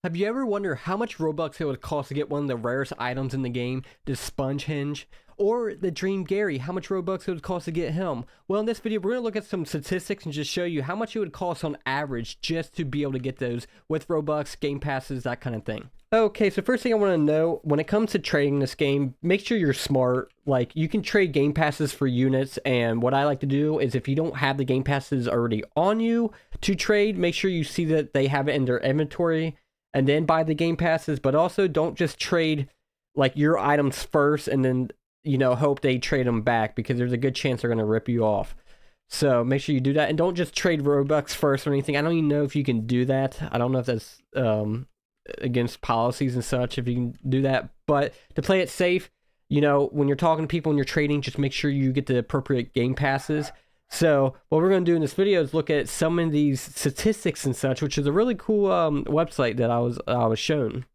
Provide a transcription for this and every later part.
Have you ever wondered how much Robux it would cost to get one of the rarest items in the game, the SpongeHenge? Or the Dream Gary, how much Robux it would cost to get him? Well, in this video, we're going to look at some statistics and just show you how much it would cost on average just to be able to get those with Robux, game passes, that kind of thing. Okay, so first thing I want to know, when it comes to trading this game, make sure you're smart. Like, you can trade game passes for units, and what I like to do is if you don't have the game passes already on you to trade, make sure you see that they have it in their inventory and then buy the game passes. But also don't just trade like your items first and then hope they trade them back, because there's a good chance they're going to rip you off. So make sure you do that, and don't just trade Robux first or anything. I don't even know if you can do that. I don't know if that's against policies and such, if you can do that. But to play it safe, when you're talking to people and you're trading, just make sure you get the appropriate game passes. So what we're going to do in this video is look at some of these statistics and such, which is a really cool website that I was shown.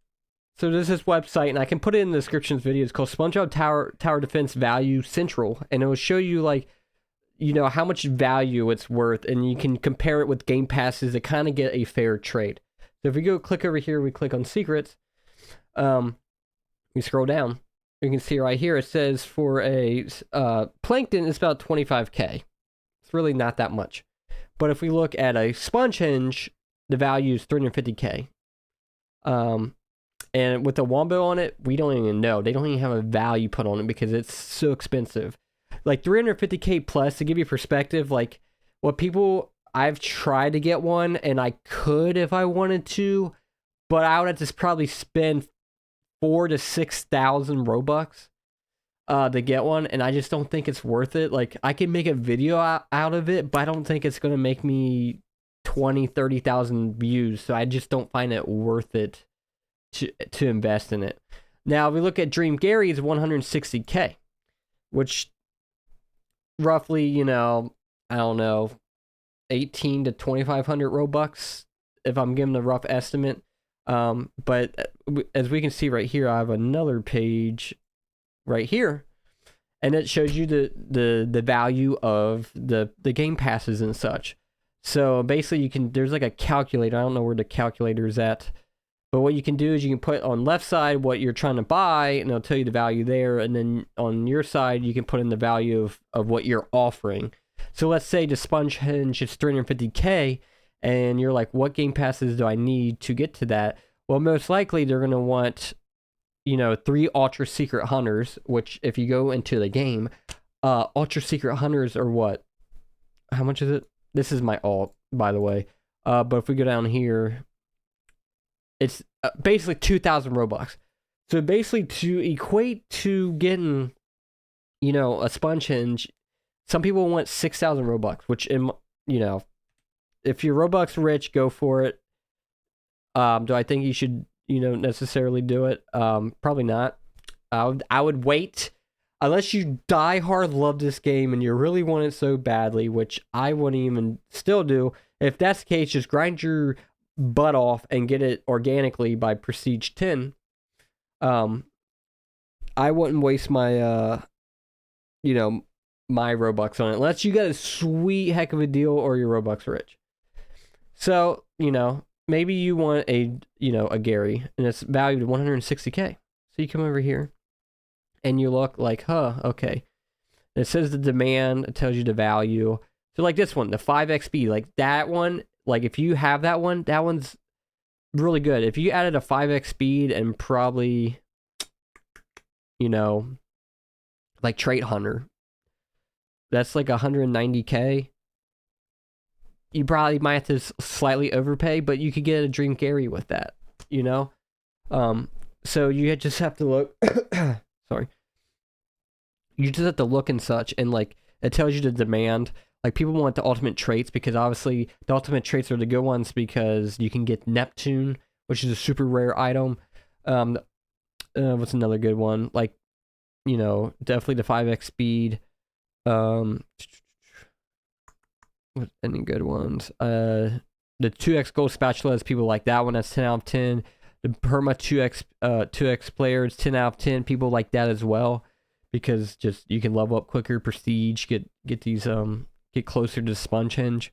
So there's this website, and I can put it in the description of this video. It's called SpongeBob Tower Defense Value Central, and it will show you how much value it's worth, and you can compare it with game passes to kind of get a fair trade. So if we go click over here, we click on secrets, we scroll down, you can see right here it says for a Plankton it's about 25k. It's really not that much. But if we look at a SpongeHenge, the value is 350k. And with the Wombo on it, we don't even know. They don't even have a value put on it because it's so expensive. Like 350k plus, to give you perspective, like I've tried to get one, and I could if I wanted to, but I would have to probably spend 4,000 to 6,000 Robux to get one, and I just don't think it's worth it. Like, I can make a video out of it, but I don't think it's going to make me 20, 30,000 views, so I just don't find it worth it to invest in it. Now, if we look at Dream Gary's 160k, which roughly, I don't know, 18 to 2,500 Robux, if I'm giving a rough estimate. But as we can see right here, I have another page right here, and it shows you the value of the game passes and such. So basically, there's like a calculator. I don't know where the calculator is at. But what you can do is you can put on left side what you're trying to buy, and it'll tell you the value there. And then on your side, you can put in the value of what you're offering. So let's say the SpongeHenge is 350k, and you're like, what game passes do I need to get to that? Well, most likely they're going to want, 3 Ultra Secret Hunters, which if you go into the game, Ultra Secret Hunters are what? How much is it? This is my alt, by the way. But if we go down here, it's basically 2,000 Robux. So basically, to equate to getting, a SpongeHenge, some people want 6,000 Robux, which, if you're Robux rich, go for it. Do I think you should, necessarily do it? Probably not. I would wait, unless you die hard love this game and you really want it so badly, which I wouldn't even still do. If that's the case, just grind your butt off and get it organically by Prestige 10. I wouldn't waste my my Robux on it unless you got a sweet heck of a deal or you're Robux rich. So maybe you want a Gary, and it's valued at 160k. So you come over here and you look like, okay, and it says the demand, it tells you the value. So like this one, the 5xp, like that one, like if you have that one's really good. If you added a 5x speed and probably, like Trait Hunter, that's like 190k. You probably might have to slightly overpay, but you could get a Dream Gary with that, So you just have to look, sorry. You just have to look and such, and like it tells you the demand. Like, people want the ultimate traits, because obviously the ultimate traits are the good ones, because you can get Neptune, which is a super rare item. What's another good one? Like, definitely the 5x speed. What any good ones? The 2x gold spatulas, people like that one. That's 10 out of 10. The perma 2x players, 10 out of 10. People like that as well, because just you can level up quicker, prestige, get these get closer to SpongeHenge.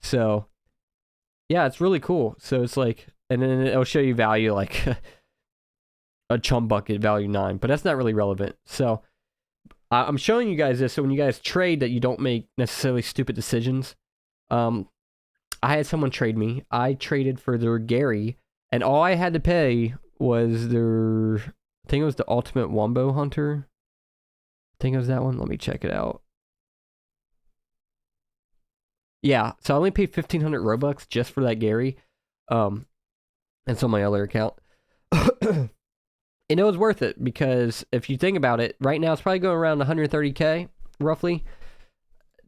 So yeah, it's really cool. So it's like, and then it'll show you value like a chum bucket value 9, but that's not really relevant. So I'm showing you guys this so when you guys trade that you don't make necessarily stupid decisions. I had someone trade me. I traded for their Gary, and all I had to pay was their, I think it was the Ultimate Wombo Hunter. I think it was that one. Let me check it out. Yeah, so I only paid 1,500 Robux just for that Gary. And it's on my other account. And it was worth it because if you think about it, right now it's probably going around 130k roughly.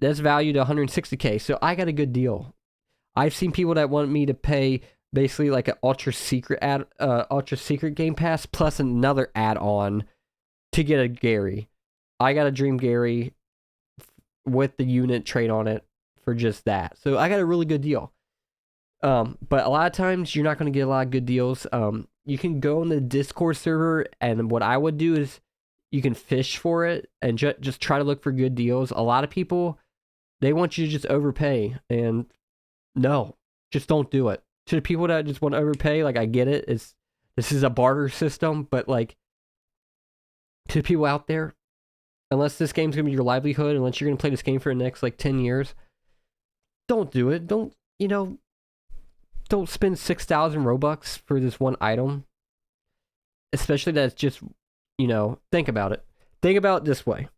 That's valued at 160k. So I got a good deal. I've seen people that want me to pay basically like an ultra secret game pass plus another add-on to get a Gary. I got a Dream Gary with the unit trade on it for just that. So I got a really good deal. But a lot of times you're not going to get a lot of good deals. You can go on the Discord server, and what I would do is you can fish for it and just try to look for good deals. A lot of people, they want you to just overpay, and no, just don't do it. To the people that just want to overpay, like, I get it. This is a barter system, but like, to the people out there, unless this game's gonna be your livelihood, unless you're gonna play this game for the next like 10 years, don't do it. Don't spend 6,000 Robux for this one item. Especially that's just, think about it. Think about it this way.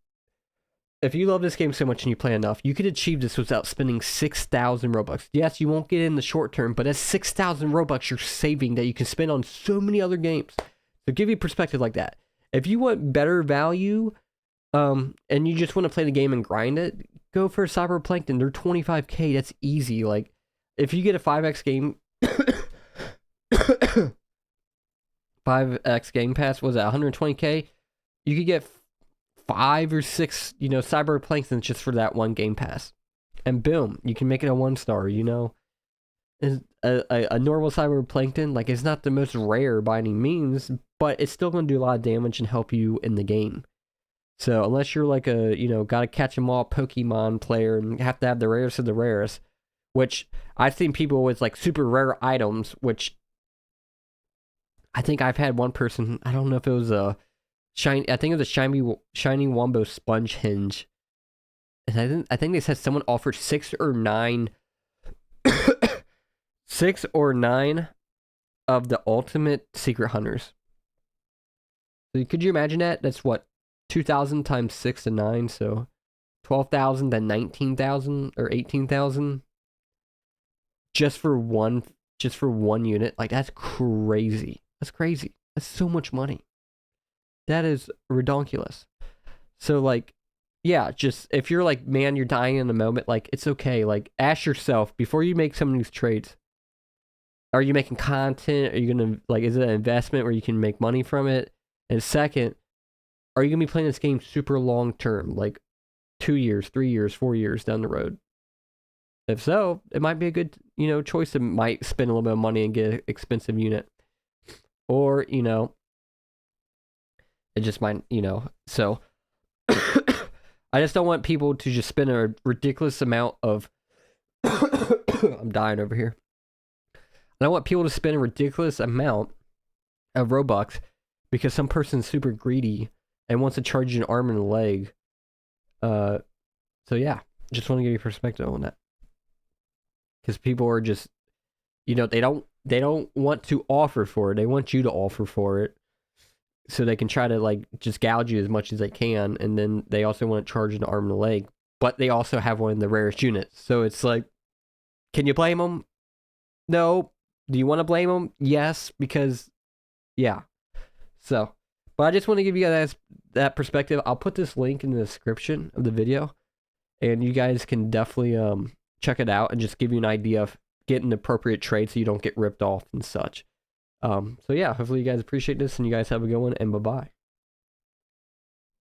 If you love this game so much and you play enough, you could achieve this without spending 6,000 Robux. Yes, you won't get it in the short term, but that's 6,000 Robux you're saving that you can spend on so many other games. So give you perspective like that. If you want better value, and you just want to play the game and grind it, go for Plankton. They're 25k. That's easy. Like, if you get a 5x game, 5x game pass, was that 120k? You could get 5 or 6, Planktons just for that one game pass, and boom, you can make it a 1-star. And a normal Plankton, like, it's not the most rare by any means, but it's still going to do a lot of damage and help you in the game. So unless you're like a, gotta catch them all Pokemon player and have to have the rarest of the rarest, which I've seen people with like super rare items, which I think I've had one person, I don't know if it was a shiny, I think it was a shiny Wombo SpongeHenge. And I think they said someone offered 6 or 9 6 or 9 of the ultimate secret hunters. So could you imagine that? That's what, 2,000 times 6 to 9, so 12,000 then 19,000 or 18,000 just for one unit. Like, that's crazy. That's crazy. That's so much money. That is ridiculous. So like, yeah, just if you're like, man, you're dying in the moment, like, it's okay. Like, ask yourself before you make some of these trades, are you making content? Are you gonna, like, is it an investment where you can make money from it? And second, are you going to be playing this game super long term, like 2 years, 3 years, 4 years down the road? If so, it might be a good, choice. It might spend a little bit of money and get an expensive unit. Or, it just might, so I just don't want people to just spend a ridiculous amount of, I'm dying over here. I don't want people to spend a ridiculous amount of Robux because some person's super greedy and wants to charge you an arm and a leg. So yeah, just want to give you perspective on that. Because people are just, they don't want to offer for it. They want you to offer for it. So they can try to, like, just gouge you as much as they can. And then they also want to charge an arm and a leg. But they also have one of the rarest units. So it's like, can you blame them? No. Do you want to blame them? Yes, because, yeah. So, but I just want to give you guys that perspective. I'll put this link in the description of the video, and you guys can definitely check it out and just give you an idea of getting the appropriate trade so you don't get ripped off and such. So yeah, hopefully you guys appreciate this, and you guys have a good one, and bye-bye.